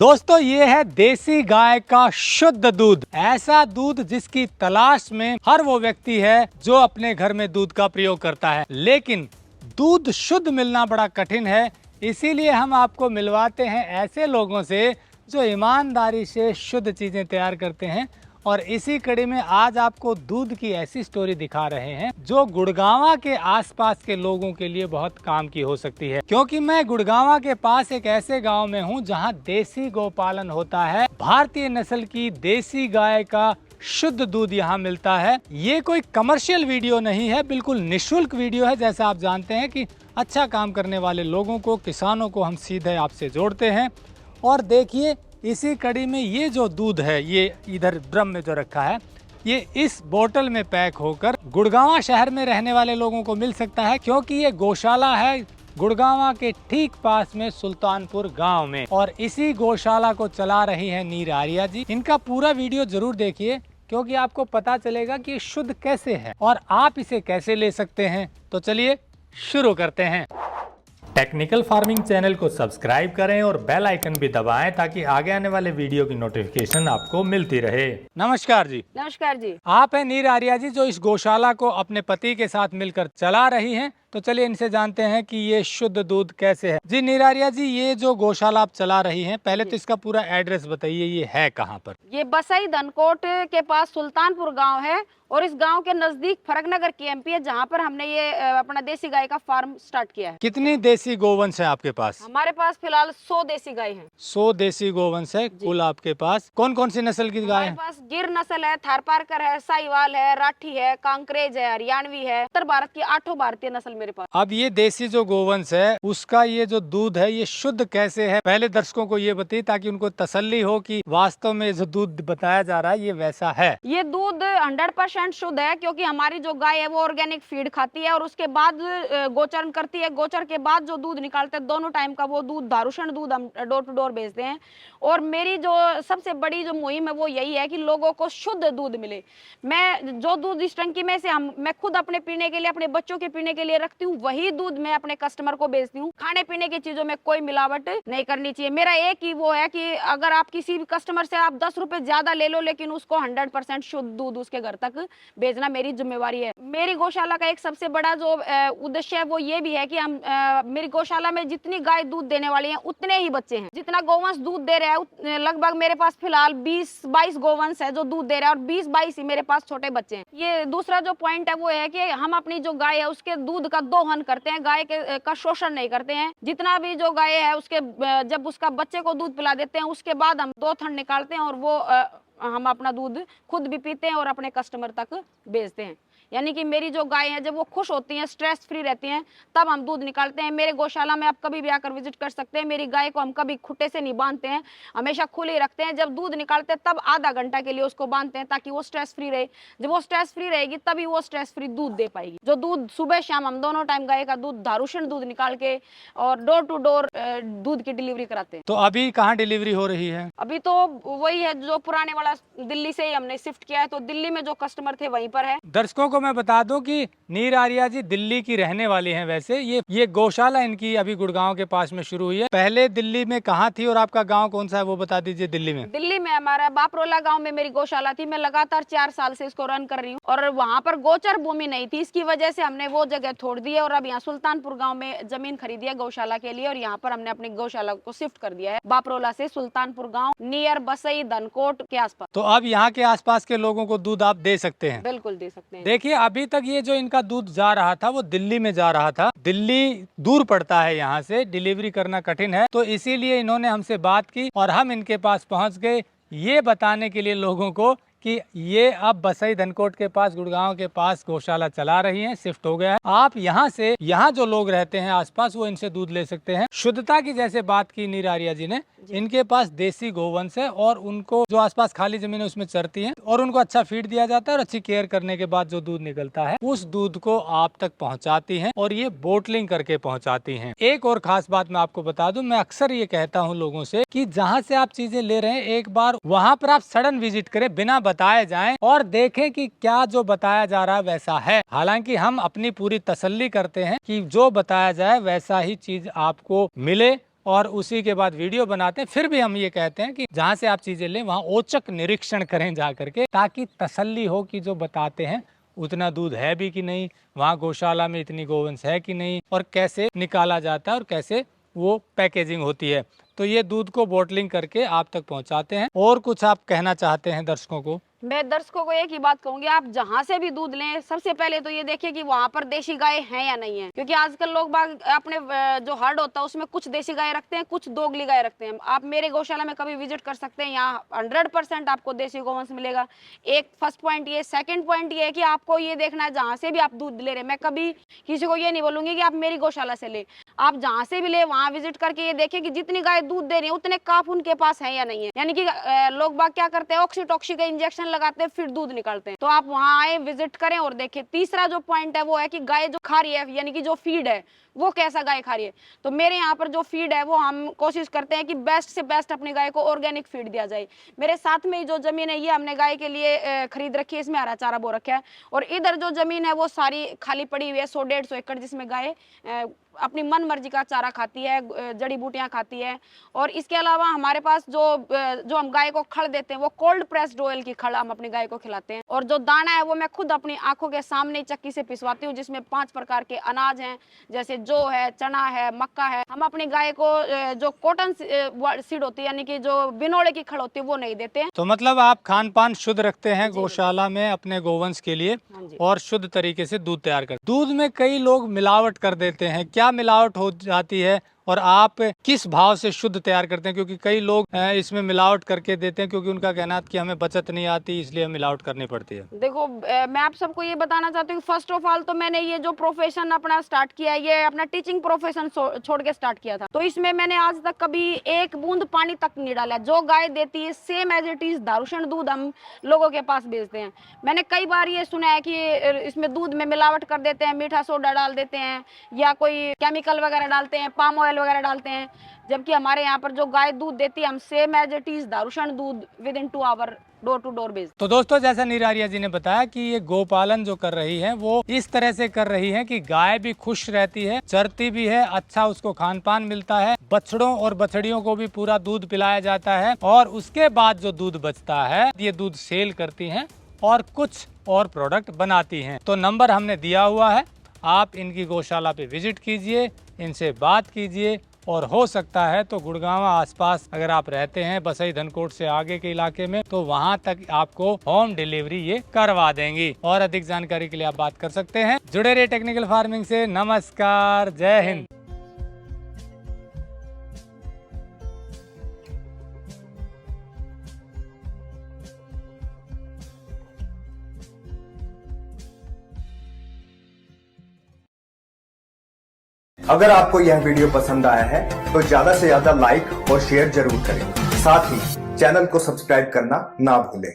दोस्तों ये है देसी गाय का शुद्ध दूध। ऐसा दूध जिसकी तलाश में हर वो व्यक्ति है जो अपने घर में दूध का प्रयोग करता है, लेकिन दूध शुद्ध मिलना बड़ा कठिन है। इसीलिए हम आपको मिलवाते हैं ऐसे लोगों से जो ईमानदारी से शुद्ध चीजें तैयार करते हैं। और इसी कड़ी में आज आपको दूध की ऐसी स्टोरी दिखा रहे हैं जो गुड़गांवा के आसपास के लोगों के लिए बहुत काम की हो सकती है। क्योंकि मैं गुड़गांवा के पास एक ऐसे गांव में हूं जहां देसी गौपालन होता है। भारतीय नस्ल की देसी गाय का शुद्ध दूध यहाँ मिलता है। ये कोई कमर्शियल वीडियो नहीं है, बिल्कुल निःशुल्क वीडियो है। जैसा आप जानते हैं कि अच्छा काम करने वाले लोगों को, किसानों को हम सीधे आपसे जोड़ते हैं। और देखिए इसी कड़ी में ये जो दूध है, ये इधर ड्रम में जो रखा है, ये इस बोतल में पैक होकर गुड़गांवा शहर में रहने वाले लोगों को मिल सकता है। क्योंकि ये गौशाला है गुड़गांवा के ठीक पास में सुल्तानपुर गांव में, और इसी गौशाला को चला रही है नीर आर्या जी। इनका पूरा वीडियो जरूर देखिए क्योंकि आपको पता चलेगा कि ये शुद्ध कैसे है और आप इसे कैसे ले सकते हैं। तो चलिए शुरू करते हैं। टेक्निकल फार्मिंग चैनल को सब्सक्राइब करें और बेल आइकन भी दबाएं ताकि आगे आने वाले वीडियो की नोटिफिकेशन आपको मिलती रहे। नमस्कार जी। नमस्कार जी। आप हैं नीर आर्या जी जो इस गौशाला को अपने पति के साथ मिलकर चला रही हैं। तो चलिए इनसे जानते हैं कि ये शुद्ध दूध कैसे है। जी नीर आर्या जी, ये जो गौशाला आप चला रही हैं, पहले तो इसका पूरा एड्रेस बताइए, ये है कहाँ पर? ये बसई धनकोट के पास सुल्तानपुर गांव है और इस गांव के नजदीक फरकनगर की एमपी है, जहां पर हमने ये अपना देसी गाय का फार्म स्टार्ट किया है। कितनी देसी गोवंश है आपके पास? हमारे पास फिलहाल 100 देसी गाय हैं। 100 देसी गोवंश है कुल आपके पास। कौन कौन सी नस्ल की गाय है? हमारे पास गिर नस्ल है, थारपारकर है, साहिवाल है, राठी है, कांकरेज है, हरियाणवी है। उत्तर भारत की 8 भारतीय नस्ल मेरे पास। अब ये देसी जो गोवंश है उसका ये जो दूध है ये शुद्ध कैसे है, पहले दर्शकों को ये बताइए ताकि उनको तसल्ली हो कि वास्तव में जो दूध बताया जा रहा है ये वैसा है। ये दूध 100% शुद्ध है क्योंकि हमारी जो गाय है वो ऑर्गेनिक फीड खाती है और उसके बाद गोचरण करती है। गोचर के बाद जो दूध निकालते हैं दोनों टाइम का वो दूध धारुषण दूध हम डोर टू डोर बेचते हैं। और मेरी जो सबसे बड़ी जो मुहिम है वो यही है कि लोगों को शुद्ध दूध मिले। मैं जो दूध इस टंकी में से मैं खुद अपने पीने के लिए, अपने बच्चों के पीने के लिए रखती हूँ, वही दूध मैं अपने कस्टमर को बेचती हूँ। खाने पीने की चीजों में कोई मिलावट नहीं करनी चाहिए। मेरा एक ही वो है कि अगर आप किसी भी कस्टमर से आप 10 रुपए ज्यादा ले लो लेकिन उसको 100% शुद्ध दूध उसके घर तक भेजना मेरी जिम्मेवारी है। मेरी गौशाला का एक सबसे बड़ा जो उद्देश्य है वो ये भी है कि हम मेरी गौशाला में जितनी गाय दूध देने वाली हैं उतने ही बच्चे हैं। जितना गोवंश दूध दे रहा है लगभग मेरे पास फिलहाल 20-22 गोवंश है जो दूध दे रहा है और 20-22 ही मेरे पास छोटे बच्चे हैं। ये दूसरा जो पॉइंट है वो है कि हम अपनी जो गाय है उसके दूध का दोहन करते हैं, गाय का शोषण नहीं करते हैं। जितना भी जो गाय है उसके जब उसका बच्चे को दूध पिला देते हैं उसके बाद हम 2 थन निकालते हैं और वो हम अपना दूध खुद भी पीते हैं और अपने कस्टमर तक भेजते हैं। यानी कि मेरी जो गाय है जब वो खुश होती हैं, स्ट्रेस फ्री रहती हैं, तब हम दूध निकालते हैं। मेरे गौशाला में आप कभी भी आकर विजिट कर सकते हैं। मेरी गाय को हम कभी खुट्टे से नहीं बांधते हैं, हमेशा खुली रखते हैं। जब दूध निकालते हैं तब आधा घंटा के लिए उसको बांधते हैं ताकि वो स्ट्रेस फ्री रहे। जब वो स्ट्रेस फ्री रहेगी तभी वो स्ट्रेस फ्री दूध दे पाएगी। जो दूध सुबह शाम हम दोनों टाइम गाय का दूध धारुषण दूध निकाल के और डोर टू डोर दूध की डिलीवरी कराते हैं। तो अभी कहाँ डिलीवरी हो रही है? अभी तो वही है जो पुराने वाला दिल्ली से ही हमने शिफ्ट किया है, तो दिल्ली में जो कस्टमर थे वहीं पर है। दर्शकों को मैं बता दूं कि नीर आर्या जी दिल्ली की रहने वाली हैं। वैसे ये गौशाला इनकी अभी गुड़गांव के पास में शुरू हुई है। पहले दिल्ली में कहाँ थी और आपका गांव कौन सा है वो बता दीजिए। दिल्ली में हमारा बापरोला गांव में मेरी गौशाला थी। मैं लगातार 4 साल से इसको रन कर रही हूँ और वहाँ पर गोचर भूमि नहीं थी, इसकी वजह से हमने वो जगह छोड़ दी है और अब यहाँ सुल्तानपुर गाँव में जमीन खरीदी है गौशाला के लिए और यहाँ पर हमने अपनी गौशाला को शिफ्ट कर दिया है बापरोला से सुल्तानपुर गाँव नियर बसई धनकोट के आसपास। तो अब यहाँ के आसपास के लोगों को दूध आप दे सकते हैं? बिल्कुल दे सकते हैं। देखिए अभी तक ये जो इनका दूध जा रहा था वो दिल्ली में जा रहा था। दिल्ली दूर पड़ता है, यहाँ से डिलीवरी करना कठिन है, तो इसीलिए इन्होंने हमसे बात की और हम इनके पास पहुंच गए ये बताने के लिए लोगों को कि ये अब बसई धनकोट के पास गुड़गांव के पास गौशाला चला रही हैं, शिफ्ट हो गया है। आप यहाँ से, यहाँ जो लोग रहते हैं आसपास, वो इनसे दूध ले सकते हैं। शुद्धता की जैसे बात की नीर आर्या जी ने, इनके पास देसी गोवंश है और उनको जो आसपास खाली जमीन है उसमें चरती हैं और उनको अच्छा फीड दिया जाता है और अच्छी केयर करने के बाद जो दूध निकलता है उस दूध को आप तक पहुंचाती हैं और ये बोटलिंग करके पहुंचाती हैं। एक और खास बात मैं आपको बता दूं, मैं अक्सर ये कहता हूं लोगों से कि जहां से आप चीजें ले रहे हैं एक बार वहां पर आप सडन विजिट करें, बिना बताए जाएं और देखें कि क्या जो बताया जा रहा है वैसा है। हालांकि हम अपनी पूरी तसल्ली करते हैं कि जो बताया जाए वैसा ही चीज आपको मिले और उसी के बाद वीडियो बनाते हैं। फिर भी हम ये कहते हैं कि जहाँ से आप चीजें लें वहाँ औचक निरीक्षण करें जा करके, ताकि तसल्ली हो कि जो बताते हैं उतना दूध है भी कि नहीं, वहाँ गौशाला में इतनी गोवंश है कि नहीं, और कैसे निकाला जाता है और कैसे वो पैकेजिंग होती है। तो ये दूध को बोटलिंग करके आप तक पहुंचाते हैं। और कुछ आप कहना चाहते हैं दर्शकों को? मैं दर्शकों को एक ही बात कहूंगी, आप जहां से भी दूध लें सबसे पहले तो ये देखिए कि वहां पर देशी गाय हैं या नहीं है, क्योंकि आजकल लोग बाग अपने जो हर्ड होता है उसमें कुछ देशी गाय रखते हैं, कुछ दोगली गाय रखते हैं। आप मेरे गौशाला में कभी विजिट कर सकते हैं, यहाँ 100% आपको देशी गोवंश मिलेगा। एक फर्स्ट पॉइंट ये। सेकंड पॉइंट ये है कि आपको ये देखना है जहां से भी आप दूध ले रहे हैं, मैं कभी किसी को ये नहीं बोलूंगी कि आप मेरी गौशाला से ले, आप जहां से भी ले वहां विजिट करके ये देखिए कि जितनी गाय दूध दे रही है उतने काफ उनके पास है या नहीं है। यानी कि लोग बाग क्या करते हैं, ऑक्सीटॉक्सी का इंजेक्शन लगाते हैं फिर दूध निकालते हैं। तो आप वहां आए, विजिट करें और देखें। तीसरा जो पॉइंट है वो है कि गाय जो खा रही है, यानी कि जो फीड है वो कैसा गाय खा रही है। तो मेरे यहाँ पर जो फीड है वो हम कोशिश करते हैं कि बेस्ट से बेस्ट अपनी गाय को ऑर्गेनिक फीड दिया जाए। मेरे साथ में जो जमीन है ये हमने गाय के लिए खरीद रखी है, इसमें हरा चारा बो रखा है। और इधर जो जमीन है वो सारी खाली पड़ी हुई है, 100-150 एकड़, जिसमें गाय अपनी मन मर्जी का चारा खाती है, जड़ी बूटियां खाती है। और इसके अलावा हमारे पास जो हम गाय को खड़ देते हैं वो कोल्ड प्रेस्ड ऑयल की खड़ हम अपनी गाय को खिलाते हैं। और जो दाना है वो मैं खुद अपनी आंखों के सामने चक्की से पिसवाती हूँ, जिसमें 5 प्रकार के अनाज हैं, जैसे जौ है, चना है, मक्का है। हम अपनी गाय को जो कॉटन सीड होती है, यानी कि जो बिनोड़े की खड़ होती है, वो नहीं देते हैं। तो मतलब आप खान पान शुद्ध रखते हैं गौशाला में अपने गोवंश के लिए, और शुद्ध तरीके से दूध तैयार करते हैं। दूध में कई लोग मिलावट कर देते हैं, क्या मिलावट हो जाती है और आप किस भाव से शुद्ध तैयार करते हैं? क्योंकि कई लोग इसमें मिलावट करके देते हैं, क्योंकि उनका कहना है कि हमें बचत नहीं आती इसलिए मिलावट करनी पड़ती है। देखो, मैं आप सबको ये बताना चाहती हूँ, फर्स्ट ऑफ ऑल तो मैंने ये जो प्रोफेशन अपना स्टार्ट किया है, ये अपना टीचिंग प्रोफेशन छोड़ के स्टार्ट किया था। तो इसमें मैंने आज तक कभी एक बूंद पानी तक नहीं डाला। जो गाय देती है सेम एज इट इज दारूषण दूध हम लोगों के पास बेचते हैं। मैंने कई बार ये सुना है कि इसमें दूध में मिलावट कर देते हैं, मीठा सोडा डाल देते हैं या कोई केमिकल वगैरह डालते हैं, पाम ऑयल वगैरह डालते हैं, जबकि हमारे यहाँ पर जो गाय दूध देती है हम सेम एज इट इज दारूषण दूध with in 2 hour door to door बेच। तो दोस्तों, जैसा निरारिया जी ने बताया कि ये गोपालन जो कर रही है वो इस तरह से कर रही है कि गाय भी खुश रहती है, चरती भी है, अच्छा उसको खान पान मिलता है, बछड़ों और बछड़ियों को भी पूरा दूध पिलाया जाता है, और उसके बाद जो दूध बचता है ये दूध सेल करती हैं और कुछ और प्रोडक्ट बनाती हैं। तो नंबर हमने दिया हुआ है, आप इनकी गौशाला पे विजिट कीजिए, इनसे बात कीजिए, और हो सकता है तो गुड़गांव आसपास अगर आप रहते हैं, बसई धनकोट से आगे के इलाके में, तो वहां तक आपको होम डिलीवरी ये करवा देंगी। और अधिक जानकारी के लिए आप बात कर सकते हैं। जुड़े रहिए टेक्निकल फार्मिंग से। नमस्कार, जय हिंद। अगर आपको यह वीडियो पसंद आया है तो ज्यादा से ज्यादा लाइक और शेयर जरूर करें। साथ ही चैनल को सब्सक्राइब करना ना भूलें।